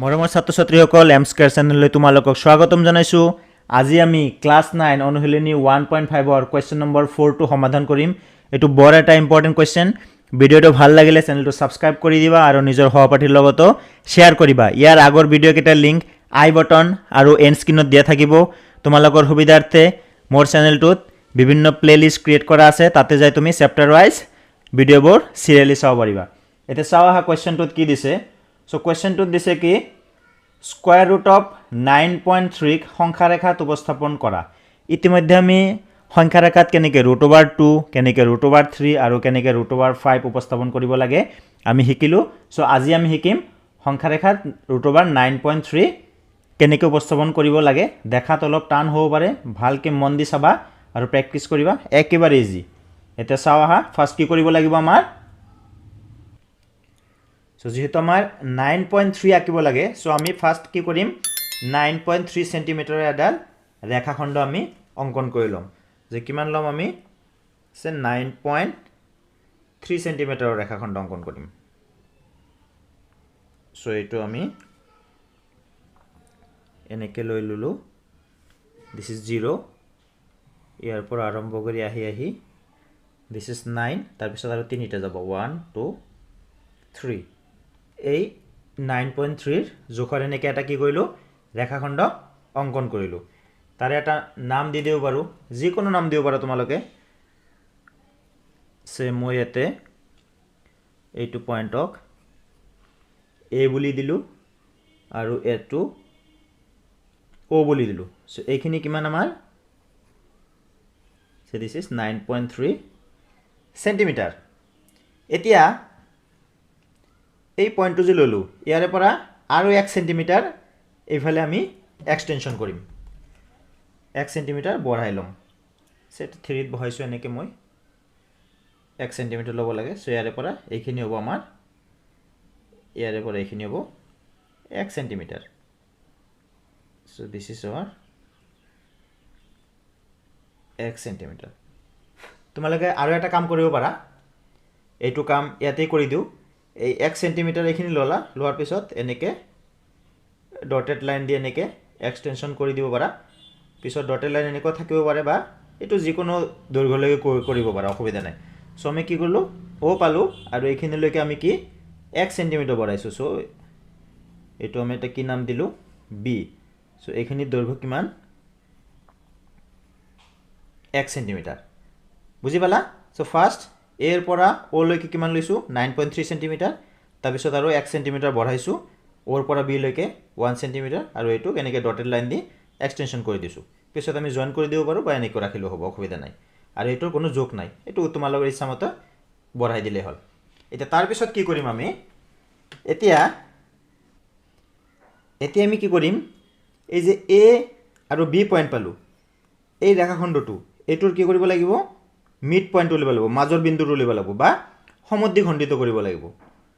মৰমৰ ছাত্ৰ ছাত্ৰীসকল এম স্কয়াৰ চেনেললৈ তোমালোকক স্বাগতম জনাইছোঁ। আজি আমি ক্লাছ 9 অনুশীলনী 1.5 কুৱেশ্যন নম্বৰ 4 টো সমাধান কৰিম। এটো বৰ এটা ইম্পৰ্টেন্ট কুৱেশ্যন। ভিডিওটো ভাল লাগিলে চেনেলটো সাবস্ক্ৰাইব কৰি দিবা আৰু নিজৰ সহপাঠীৰ লগতো শেয়াৰ কৰিবা। ইয়াৰ আগৰ ভিডিও কেইটাৰ লিংক আই বটন আৰু এণ্ড স্ক্ৰীনত দিয়া থাকিব। তোমালোকৰ সুবিধাৰ্থে মোৰ চেনেলটোত বিভিন্ন প্লেলিষ্ট ক্ৰিয়েট কৰা আছে, তাতে যাই তুমি চেপ্টাৰ ওয়াইজ ভিডিওবোৰ সিৰিয়ালি চাব পাৰিবা। এটা চাও আহা কুৱেশ্যনটোত কি দিছে। সো কুৱেশ্যনটোত দিছে কি স্কয়াৰ ৰুট অফ 9.3 ক সংখ্যা ৰেখাত উপস্থাপন কৰা। ইতিমধ্যে আমি সংখ্যা ৰেখাত কেনেকৈ √2 কেনেকৈ √3 আৰু কেনেকৈ √5 উপস্থাপন কৰিব লাগে আমি শিকিলো। সো আজি আমি শিকিম সংখ্যা ৰেখাত √9.3 কেনেকৈ উপস্থাপন কৰিব লাগে। দেখাত অলপ টান হ'ব পাৰে, ভালকে মন দি চাবা আৰু প্ৰেক্টিছ কৰিবা, একেবাৰে ইজি। এটা চাও আহা ফাৰ্স্ট কি কৰিব লাগিব আমাৰ। সো যেহেতু আমাৰ 9.3 আঁকিব লাগে, সো আমি ফাৰ্স্ট কি কৰিম 9.3 সেন্টিমিটাৰৰ এডাল ৰেখাখণ্ড আমি অঙ্কন কৰি লম। যে কিমান লম আমি সে 9.3 সেন্টিমিটাৰৰ ৰেখাখণ্ড অঙ্কন কৰিম। সো এইটো আমি এনেকৈ লৈ ললো। দিস ইজ 0, ইয়াৰ পৰা আৰম্ভ কৰি আহি দিস ইজ 9, তাৰপিছত আৰু তিনিটা যাব 1 2 3। এই 9.3 জোখৰ এনেকৈ এটা কি কৰিলোঁ ৰেখাখণ্ড অঙ্কন কৰিলোঁ। তাৰে এটা নাম দি দিব পাৰোঁ, যিকোনো নাম দিব পাৰোঁ তোমালোকে। সে মই ইয়াতে এইটো পইণ্টক এ বুলি দিলোঁ আৰু এইটো ও বুলি দিলোঁ। সো এইখিনি কিমান আমাৰ সে দিস ইজ 9.3 সেন্টিমিটাৰ। এতিয়া এই পইণ্টটো যে ললো ইয়াৰে পৰা আৰু 1 সেন্টিমিটাৰ এইফালে আমি এক্সটেনশন কৰিম। 1 সেন্টিমিটাৰ বঢ়াই লম। সেট 3 ত বহাইছো এনেকৈ মই 1 সেন্টিমিটাৰ ল'ব লাগে। সো ইয়াৰে পৰা এইখিনি হ'ব আমাৰ, ইয়াৰে পৰা এইখিনি হ'ব 1 centimetre. So this is our 1 centimetre. তোমালোকে আৰু এটা কাম কৰিব পাৰা, এইটো কাম ইয়াতেই কৰি দিওঁ। এই 1 সেন্টিমিটাৰ এইখিনি ললা, লোৱাৰ পিছত এনেকৈ ডটেড লাইন দি এনেকৈ এক্সটেনশন কৰি দিব পাৰা। পিছত ডটেড লাইন এনেকৈ থাকিব পাৰে বা এইটো যিকোনো দৈৰ্ঘ্যলৈকে কৰিব পাৰা, অসুবিধা নাই। সো আমি কি কৰিলোঁ ও পালোঁ আৰু এইখিনিলৈকে আমি কি 1 সেন্টিমিটাৰ বঢ়াইছোঁ। সো এইটো আমি এটা কি নাম দিলোঁ বি। সো এইখিনিৰ দৈৰ্ঘ্য কিমান 1 সেন্টিমিটাৰ। বুজি পালা? সো ফাৰ্স্ট এৰ পৰা ও লৈকে কিমান লৈছোঁ 9.3 সেন্টিমিটাৰ, তাৰপিছত আৰু 1 সেন্টিমিটাৰ বঢ়াইছোঁ ওৰ পৰা বি লৈকে 1 সেন্টিমিটাৰ, আৰু এইটো এনেকৈ ডটেড লাইন দি এক্সটেনশন কৰি দিছোঁ। পিছত আমি জইন কৰি দিব পাৰোঁ বা এনেকৈ ৰাখিলেও হ'ব, অসুবিধা নাই। আৰু এইটোৰ কোনো যোগ নাই, এইটো তোমালোকৰ ইচ্ছামতে বঢ়াই দিলেই হ'ল। এতিয়া তাৰপিছত কি কৰিম আমি, এতিয়া আমি কি কৰিম, এই যে এ আৰু বি পইণ্ট পালোঁ, এই ৰেখাখণ্ডটো এইটোৰ কি কৰিব লাগিব মিড পইণ্ট উলিয়াব লাগিব, মাজৰ বিন্দুটো উলিয়াব লাগিব বা সমদ্বিখণ্ডিত কৰিব লাগিব।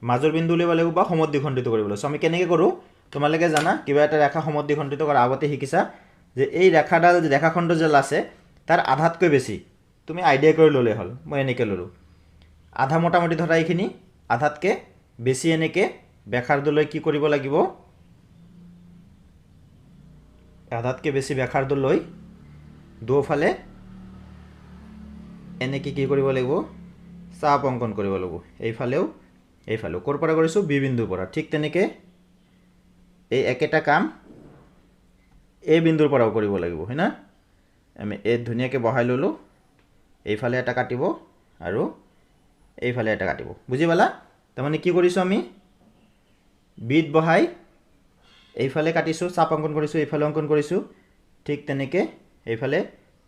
মাজৰ বিন্দু উলিয়াব লাগিব বা সমদ্বিখণ্ডিত কৰিব লাগিব। সো আমি কেনেকৈ কৰোঁ তোমালোকে জানা, কিবা এটা ৰেখা সমদ্বিখণ্ডিত কৰা আগতে শিকিছা যে এই ৰেখাডাল ৰেখাখণ্ড যে আছে তাৰ আধাতকৈ বেছি তুমি আইডিয়া কৰি ল'লে হ'ল। মই এনেকৈ ল'লোঁ আধা, মোটামুটি ধৰা এইখিনি আধাতকৈ বেছি এনেকৈ ব্যাসাৰ্ধলৈ কি কৰিব লাগিব, আধাতকৈ বেছি ব্যাসাৰ্ধ লৈ দুফালে এনেকৈ কি কৰিব লাগিব চাপ অঙ্কন কৰিব লাগিব। এইফালেও এইফালেও ক'ৰ পৰা কৰিছোঁ বি বিন্দুৰ পৰা। ঠিক তেনেকৈ এই একেটা কাম এ বিন্দুৰ পৰাও কৰিব লাগিব, হয় না। আমি এ ধুনীয়াকৈ বহাই ল'লোঁ, এইফালে এটা কাটিব আৰু এইফালে এটা কাটিব। বুজি পালা? তাৰমানে কি কৰিছোঁ আমি বিত বহাই এইফালে কাটিছোঁ, চাপ অঙ্কন কৰিছোঁ, এইফালে অঙ্কন কৰিছোঁ। ঠিক তেনেকৈ এইফালে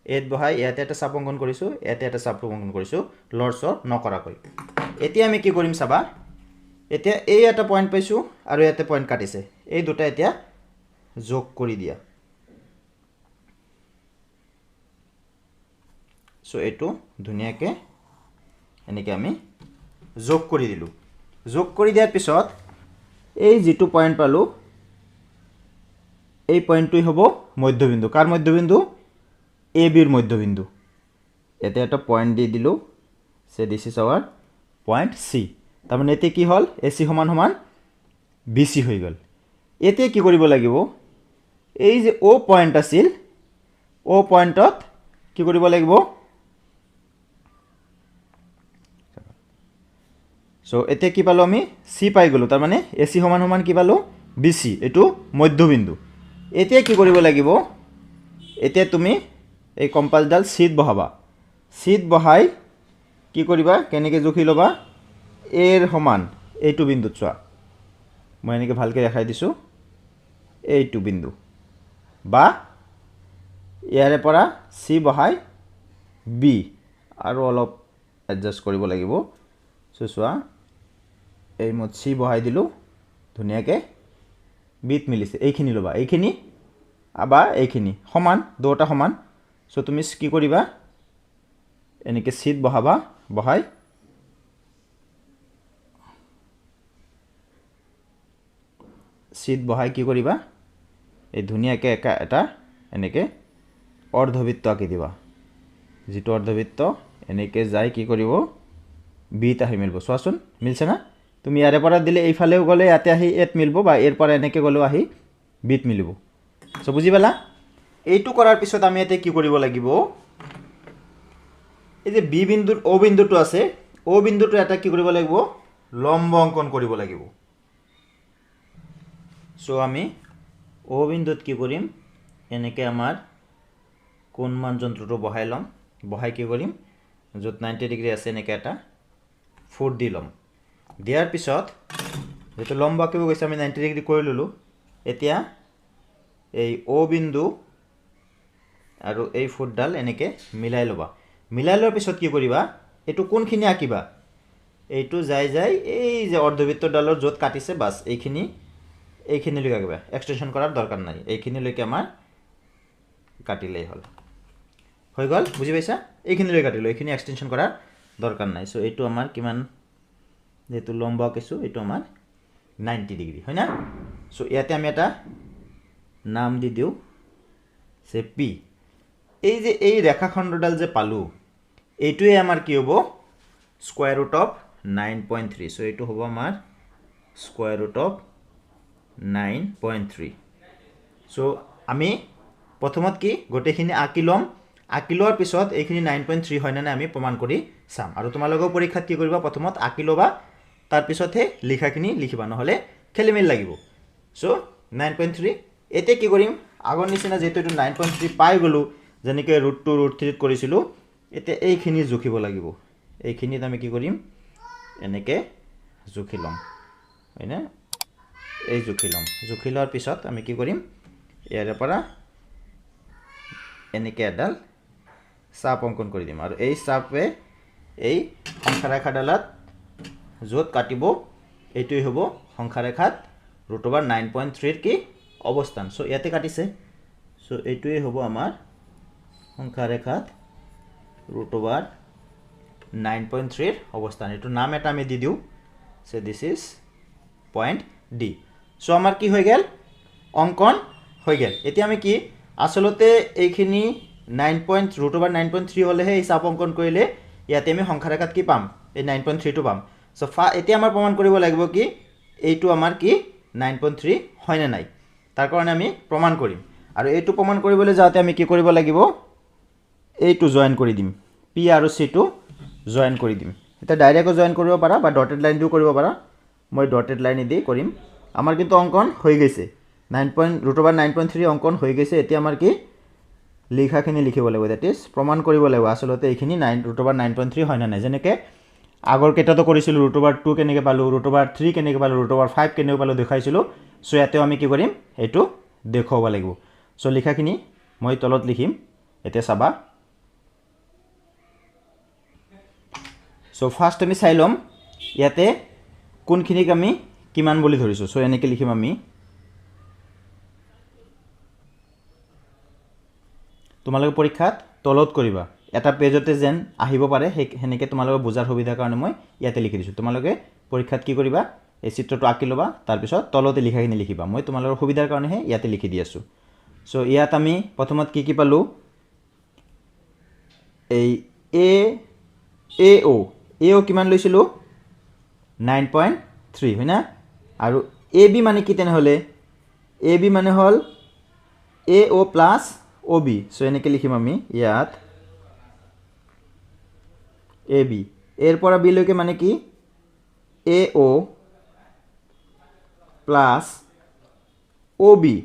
এত বহাই ইয়াতে এটা চাপ অঙ্কন কৰিছোঁ, ইয়াতে এটা চাপ অঙ্কন কৰিছোঁ, লৰচৰ নকৰাকৈ। এতিয়া আমি কি কৰিম চাবা, এতিয়া এই এটা পইণ্ট পাইছোঁ আৰু ইয়াতে পইণ্ট কাটিছে, এই দুটা এতিয়া যোগ কৰি দিয়া। সো এইটো ধুনীয়াকৈ এনেকৈ আমি যোগ কৰি দিলোঁ। যোগ কৰি দিয়াৰ পিছত এই যিটো পইণ্ট পালোঁ এই পইণ্টটোই হ'ব মধ্যবিন্দু। কাৰ মধ্যবিন্দু? এ বিৰ মধ্যবিন্দু। ইয়াতে এটা পইণ্ট দি দিলোঁ, so this is our point C. তাৰমানে এতিয়া কি হ'ল এ চি সমান সমান বি চি হৈ গ'ল। এতিয়া কি কৰিব লাগিব এই যে O পয়েন্ট আছিল O পয়েন্টত কি কৰিব লাগিব সো এতিয়া কি পালো আমি C পাই গলো তাৰ মানে AC সমান সমান কি পালো BC এটো মধ্যবিন্দু এতিয়া কি কৰিব লাগিব এতিয়া তুমি এই কম্পাসডাল সিট বহাবা সিট বহাই কি কৰিবা কেনেকৈ জুখি লবা এৰ সমান এইটো বিন্দুত চোৱা মই এনেকৈ ভালকৈ দেখাই দিছো এইটো বিন্দু বা ইয়াৰে পৰা C বহাই B আৰু অলপ এডজাস্ট কৰিব লাগিব সো চোৱা এই মত C বহাই দিলো ধুনিয়াকৈ বিত মিলিছে এইখিনি লবা এইখিনি আবা এইখিনি সমান দুটা সমান সো তুমি কি কৰিবা এনেকৈ সিট বহাবা বহাই সিট বহাই কি কৰিবা এই ধুনিয়াকৈ এটা এনেকৈ অৰ্ধবৃত্ত আঁকি দিবা যেটো অৰ্ধবৃত্ত এনেকৈ যাই কি কৰিব বিত আহি মিলব চোৱাচোন মিলছে না তুমি ইয়াৰে পৰা দিলে এইফালেও গলে ইয়াতে আহি এত মিলব বা এৰ পৰা এনেকৈ গলেও আহি বিত মিলিব সো বুজি পালা এইটো কৰাৰ পিছত আমি এতে কি কৰিব লাগিব এই যে বি বিন্দুৰ O বিন্দুটো আছে O বিন্দুটো এটা কি কৰিব লাগিব লম্ব অঙ্কন কৰিব লাগিব সো আমি O বিন্দুত কি কৰিম এনেকৈ আমাৰ কোণ মান যন্ত্ৰটো বহাই লম বহাই কি কৰিম যত 90 ডিগ্ৰী আছে এনেকৈ এটা ফুট দি লম দিয়াৰ পিছত যেটো লম্ব আঁকিব গৈছে আমি 90 ডিগ্ৰী কৰি ললো এতিয়া এই O বিন্দু আৰু এই ফুটডাল এনেকৈ মিলাই লবা মিলাই লোৱাৰ পিছত কি কৰিবা এটো কোনখিনি আঁকিবা এইটো যাই যাই এই যে অৰ্ধবৃত্তডালৰ যত কাটিছে বাস এইখিনি লৈকে আঁকিবা এক্সটেনশন কৰাৰ দৰকাৰ নাই এইখিনি লৈকে আমাৰ কাটিলেই হল হৈ গল বুজি পাইছা এইখিনি লৈ কাটিলো এইখিনি এক্সটেনশন কৰাৰ দৰকাৰ নাই সো এইটো আমাৰ কিমান যেটো লম্ব আঁকিছো এইটো আমাৰ 90 ডিগ্ৰী হয় না সো ইয়াতে আমি এটা নাম দি দিও সে P এই যে এই ৰেখাখণ্ডডাল যে পালো এইটোৱে আমাৰ কি হ'ব স্কয়াৰ ৰুট অফ 9.3 সো এইটো হ'ব আমাৰ স্কয়াৰ ৰুট অফ 9.3 সো আমি প্ৰথমত কি গোটেইখিনি আঁকি লম আঁকি লোৱাৰ পিছত এইখিনি 9.3 হয় না আমি প্ৰমাণ কৰি চাম আৰু তোমালোকৰ পৰীক্ষাত কি কৰিবা প্ৰথমত আঁকি লবা তাৰ পিছতহে লিখাখিনি লিখিবা নহলে খেলিমেল লাগিব সো 9.3 এতে কি কৰিম আগৰ নিচিনা যেটো 9.3 পাই গলো যেনেকৈ ৰুট 2 ৰুট 3 কৰিছিলো এতে এইখিনি জুখিব লাগিব এইখিনিত আমি কি কৰিম এনেকৈ জুখি লম হয়নে এই জুখি লোৱাৰ পিছত আমি কি কৰিম ইয়াৰে পৰা এনেকৈ এডাল চাপ অঙ্কন কৰি দিম আৰু এই চাপে এই সংখ্যা ৰেখাডালত যত কাটিব এইটোই হ'ব সংখ্যা ৰেখাত √9.3 ৰ কি অৱস্থান সো ইয়াতে কাটিছে সো এইটোই হ'ব আমাৰ সংখ্যা ৰেখাত √9.3 ৰ অৱস্থান এটো নাম এটা আমি দি দিও so this is point D so আমাৰ কি হৈ গেল অঙ্কন হৈ গেল এতিয়া আমি কি আসলতে এইখিনি 9.3 হলেহে এই চাপ অঙ্কন কৰিলে ইয়াতে আমি সংখ্যা ৰেখাত কি পাম এই 9.3 টো পাম সো এতিয়া আমাৰ প্ৰমাণ কৰিব লাগিব কি এইটো আমাৰ কি 9.3 হয় না নাই তাৰ কাৰণে আমি প্ৰমাণ কৰিম আৰু এইটো প্ৰমাণ কৰিবলৈ যাওঁতে আমি কি কৰিব লাগিব এইটো জয়েন কৰি দিম P আৰু C টো জয়েন কৰি দিম এটা ডাইৰেক্ট জয়েন কৰিব পাৰা বা ডটেড লাইন দিও কৰিব পাৰা মই ডটেড লাইন দি কৰিম আমাৰ কিন্তু অঙ্কন হৈ গৈছে 9.3 অঙ্কন হৈ গৈছে এতিয়া আমাৰ কি লিখাখিনি লিখিব লাগিব দ্যাট ইজ প্ৰমাণ কৰিব লাগিব আসলতে এইখিনি 9.3 হয় না নাই যেনেকৈ আগৰ কেইটাতো কৰিছিল √2 কেনেকৈ পালো √3 কেনেকৈ পালো √5 কেনেকৈ পালো দেখাইছিলো সো ইয়াতেও আমি কি কৰিম এইটো দেখুৱাব লাগিব সো লিখাখিনি মই তলত লিখিম এতিয়া চাবা সো ফাৰ্স্ট আমি চাই লম ইয়াতে কোনখিনিক আমি কিমান বুলি ধৰিছো সো এনেকৈ লিখিম আমি তোমালোকে পৰীক্ষাত তলত কৰিবা এটা পেজতে যেন আহিব পাৰে হেনেকে তোমালোকে বুজাৰ সুবিধাৰ কাৰণে মই ইয়াতে লিখি দিছো তোমালোকে পৰীক্ষাত কি কৰিবা এই চিত্ৰটো আঁকি লবা তাৰ পিছত তলতে লিখাখিনি লিখিবা মই তোমালোকৰ সুবিধাৰ কাৰণে ইয়াতে লিখি দি আছো সো ইয়াত আমি প্ৰথমত কি পালো এই AO কিমান লৈছিলো 9.3 হয়না আৰু AB মানে কি তেনে হলে এ বি মানে হ'ল এ অ' প্লাছ অ' বি চ' এনেকৈ লিখিম আমি ইয়াত এ বি এৰ পৰা বিলৈকে মানে কি এ অ' প্লাছ অ' বি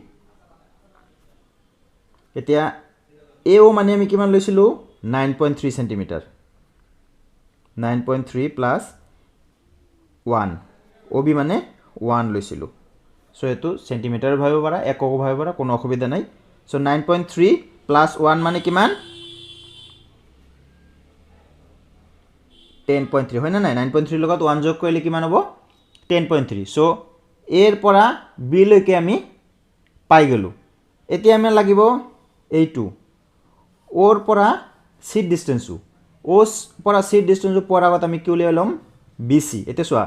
এতিয়া এ অ' মানে আমি কিমান লৈছিলোঁ 9.3 চেণ্টিমিটাৰ 9.3 প্লাছ 1 অ' বি মানে 1 লৈছিলোঁ চ' এইটো চেণ্টিমিটাৰ ভাবিব পাৰা এককো ভাবিব পাৰা কোনো অসুবিধা নাই চ' 9.3 প্লাছ 1 মানে কিমান 10.3 হয় না নাই 9.3 লগত 1 যোগ কৰিলে কিমান হ'ব 10.3 চ' এৰ পৰা বিলৈকে আমি পাই গ'লোঁ এতিয়া আমি লাগিব এইটো অ'ৰ পৰা চিট ডিষ্টেঞ্চটো অ'ৰ পৰা চিট ডিষ্টেঞ্চটো পোৱাৰ আগত আমি কি উলিয়াই ল'ম বি চি এতিয়া চোৱা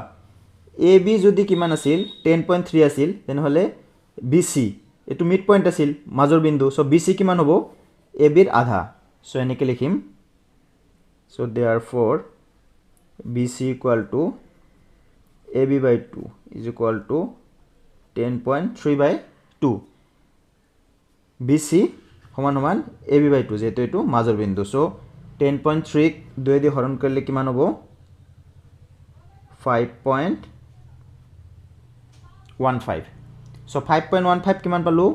এ বি যদি কিমান আছিল 10.3 আছিল তেনেহ'লে বি চি এইটো মিড পইণ্ট আছিল মাজৰ বিন্দু চ' বি চি কিমান হ'ব এ বিৰ আধা চ' এনেকৈ লিখিম so' therefore B C equal to A B by 2 is equal to 10.3/2 B C সমান সমান এ বি বাই 2 যিহেতু এইটো মাজৰ বিন্দু চ' 10.3 2 দি হৰণ কৰিলে কিমান হ'ব 5.15 চ' 5.15 কিমান পালোঁ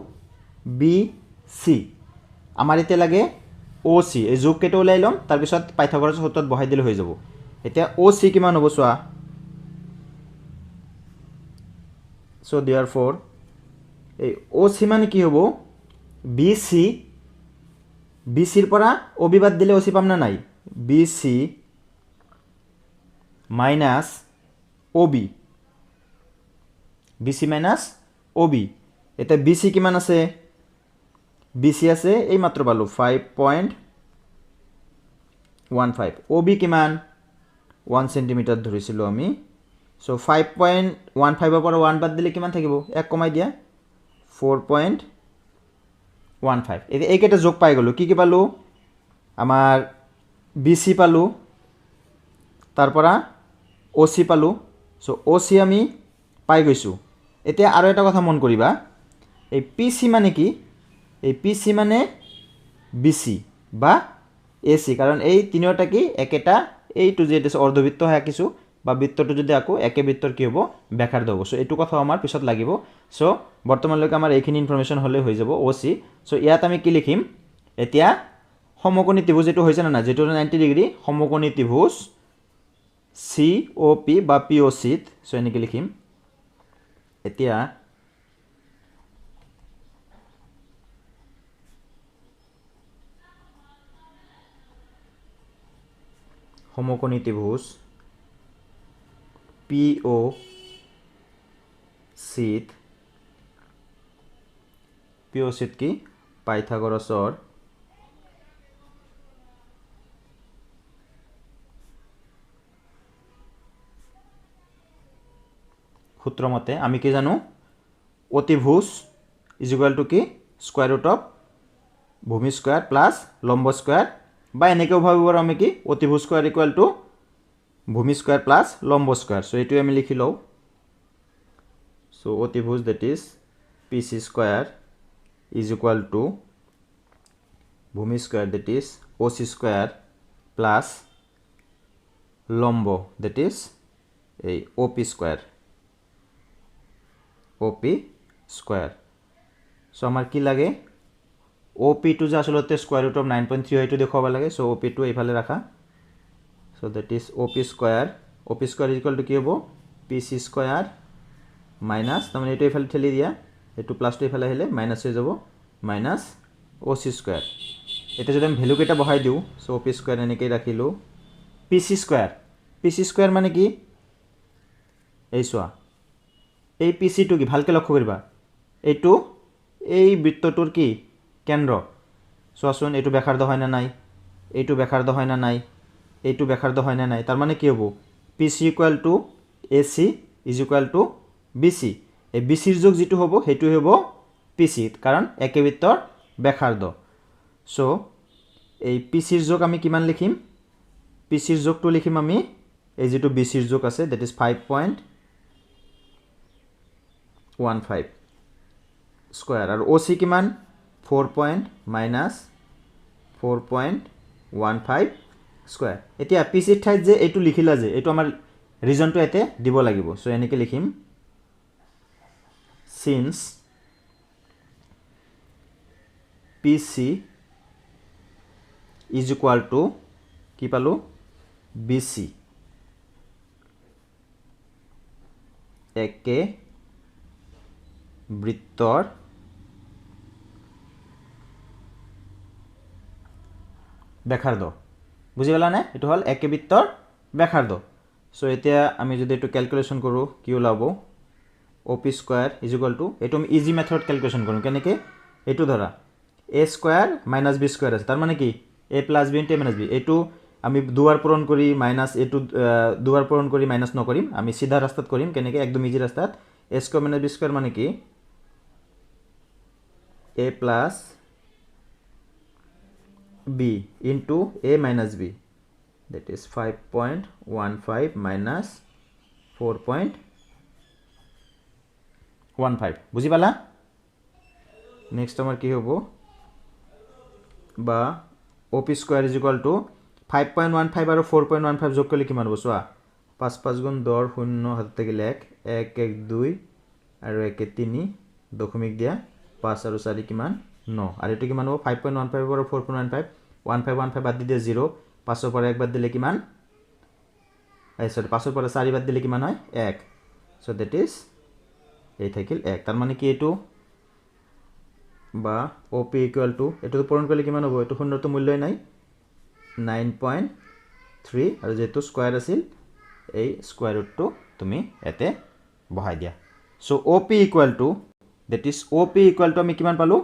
বি চি আমাৰ এতিয়া লাগে অ' চি এই যোগকেইটা ওলাই ল'ম তাৰপিছত পাইথাগোৰাছৰ সূত্ৰত বহাই দিলে হৈ যাব এতিয়া অ' চি কিমান হ'ব চোৱা চ' দেয়াৰ ফৰ এই অ' চি মানে কি হ'ব বি চি বি চিৰ পৰা অ' বি বাদ দিলে অ' চি পাম না নাই বি চি মাইনাছ অ' বি বি চি মাইনাছ অ' বি এতিয়া বি চি কিমান আছে বি চি আছে এই মাত্ৰ পালোঁ 5.15 অ' বি কিমান 1 চেণ্টিমিটাৰ ধৰিছিলোঁ আমি চ' 5.15ৰ পৰা 1 বাদ দিলে কিমান থাকিব 1 কমাই দিয়া 4.15 এতিয়া এইকেইটা যোগ পাই গ'লোঁ কি পালোঁ আমাৰ বি চি পালোঁ তাৰ পৰা অ' চি পালোঁ চ' অ' চি আমি পাই গৈছোঁ এতিয়া আৰু এটা কথা মন কৰিবা এই পি চি মানে কি এই পি চি মানে বি চি বা এ চি কাৰণ এই তিনিওটা কি একেটা এইটো যে অৰ্ধবৃত্ত আঁকিছোঁ বা বৃত্তটো যদি আকৌ একে বৃত্তৰ কি হ'ব ব্যাসাৰ্ধ হ'ব চ' এইটো কথা আমাৰ পিছত লাগিব চ' বৰ্তমানলৈকে আমাৰ এইখিনি ইনফৰমেশ্যন হ'লে হৈ যাব অ' চি চ' ইয়াত আমি কি লিখিম এতিয়া সমকোণী ত্ৰিভুজ এইটো হৈছে নে নাই যিটো 90 ডিগ্ৰী সমকোণী ত্ৰিভুজ চি অ' পি বা পি অ' চিত চ' এনেকৈ লিখিম এতিয়া সমকোণী ত্ৰিভুজ পি অ' চিত কি পাইথাগোৰাছৰ সূত্ৰ মতে আমি কি জানো অতিভুজ ইজ ইকুৱেল টু কি স্কুৱাৰ ৰুট অফ ভূমি স্কুৱাৰ প্লাছ লম্ব স্কুৱাৰ বা এনেকৈও ভাবিব পাৰোঁ আমি কি অতিভুজ স্কুৱাৰ ইকুৱেল টু ভূমি স্কুৱাৰ প্লাছ লম্ব স্কুৱাৰ চ' এইটোৱে আমি লিখি লওঁ চ' অতিভুজ that is P C square is equal to ভূমি square that is O' C square plus লম্ব দেট ইজ এই O' P square O' P square so' আমাৰ কি লাগে অ' পিটো যে আচলতে স্কুৱাৰ ৰুট অফ 9.3 হয় এইটো দেখুৱাব লাগে চ' অ' পিটো এইফালে ৰাখা so' that is O' P square equal to কি হ'ব পি চি স্কুৱাৰ মাইনাছ তাৰমানে এইটো এইফালে ঠেলি দিয়া এইটো প্লাছটো এইফালে আহিলে মাইনাছ হৈ যাব মাইনাছ অ' চি স্কুৱাৰ এতিয়া যদি আমি ভেলুকেইটা বহাই দিওঁ চ' অ' পি স্কুৱাৰ এনেকৈ ৰাখিলোঁ পি চি স্কুৱাৰ মানে কি এই চোৱা এই পি চিটো কি ভালকৈ লক্ষ্য কৰিবা এইটো এই বৃত্তটোৰ কি কেন্দ্ৰ চোৱাচোন এইটো ব্যাসাৰ্ধ হয় না নাই এইটো ব্যাসাৰ্ধ হয় না নাই এইটো ব্যাসাৰ্ধ হয় না নাই তাৰমানে কি হ'ব P C equal to A C is equal to B C এই বি চিৰ যোগ যিটো হ'ব সেইটো হ'ব পি চি কাৰণ একে বৃত্তৰ ব্যাসাৰ্ধ চ' এই পি চিৰ যোগ আমি কিমান লিখিম পি চিৰ যোগটো লিখিম আমি এই যিটো বি চিৰ যোগ আছে that is 5.15 square R OC কিমান 4 পইণ্ট মাইনাছ 4.15 স্কোয়াৰ এতিয়া পিচিৰ ঠাইত যে এইটো লিখিলা যে এইটো আমাৰ ৰিজনটো ইয়াতে দিব লাগিব সো এনেকৈ লিখিম since PC is equal to কি পালো BC একে বৃত্তৰ ব্যাসাৰ্ধ বুঝি গলা না এটো হল একে বৃত্তৰ ব্যাসাৰ্ধ সো এতিয়া আমি যদি এটো ক্যালকুলেশন কৰো কি ওলাব OP square is equal to এটো আমি ইজি মেথড ক্যালকুলেশন করব কেনেকে এটো ধৰা a square minus b square আছে তার মানে কি a plus b into a minus b এটো আমি দুবার পূরণ করি মাইনাস এটো দুবার পূরণ করি মাইনাস নকৰিম আমি সিধা ৰাস্তাত কৰিম কেনেকে একদম ইজি রাস্তাত a square minus b square মানে কি a plus b into a minus b that is 5.15 minus 4.15 বুঝি পালা নেক্সট আমার কি হবো বা OP square is equal to 5.15 আৰু 4.15 যোগ কৰিলে কিমান হ'ব চোৱা 5 5 গুণ 10 0 হাত থেকে 1 1 1 2 আৰু 1 3 দশমিক দিয়া 5 আৰু 4 কিমান 9 আৰু এটো কিমান হ'ব 5.15 আৰু 4.15 1515 বাদ দিয়ে 0 5 ৰ পৰা 1 বাদ দিলে কিমান সৰি 5 ৰ পৰা 4 বাদ দিলে কিমান হয় 1 সো দ্যাট ইজ এই থাকিল 1 তার মানে কি এটো বা OP ইকুয়াল টু এটো পূরণ করলে কিমান হ'ব এটো শূন্যৰ তো মূল্যই নাই 9.3 আৰু যেটো স্কয়াৰ আছিল এই স্কয়াৰ ৰুটটো তুমি এতে বহাই দিয়া so OP equal to that is OP equal to আমি কিমান পালো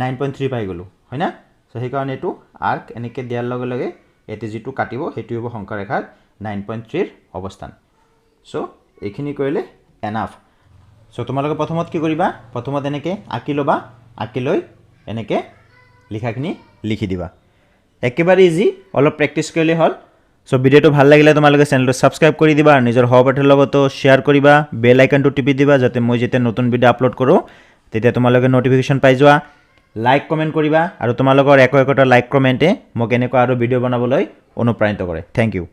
9.3 পাই গলো হয় না সো সেই কাৰণে এটো আৰ্ক এনেকে দিয়াৰ লগে লগে এতে যেটো কাটিব হেতু হ'ব সংখ্যা ৰেখাৰ 9.3 ৰ অৱস্থান সো এইখিনি কৰিলে এনাফ সো তোমালোকে প্ৰথমত কি কৰিবা প্ৰথমত এনেকে আঁকি লবা আঁকি লৈ এনেকে লিখাখিনি লিখি দিবা একেবাৰে ইজি অলপ প্ৰেক্টিস কৰিলে হল সো ভিডিওটো ভাল লাগিলে তোমালোকে চেনেলটো সাবস্ক্ৰাইব কৰি দিবা আৰু নিজৰ সহপাঠীৰ লগতো শেয়াৰ কৰিবা বেল আইকনটো টিপি দিবা যাতে মই যেতিয়া নতুন ভিডিও আপলোড কৰো তেতিয়া তোমালোকে নোটিফিকেশন পাই যোৱা লাইক কমেন্ট কৰিবা আৰু তোমালোকৰ একো একোটা লাইক কমেন্টে মোক এনেকুৱা আৰু ভিডিও বনাবলৈ অনুপ্ৰাণিত কৰে থ্যাংক ইউ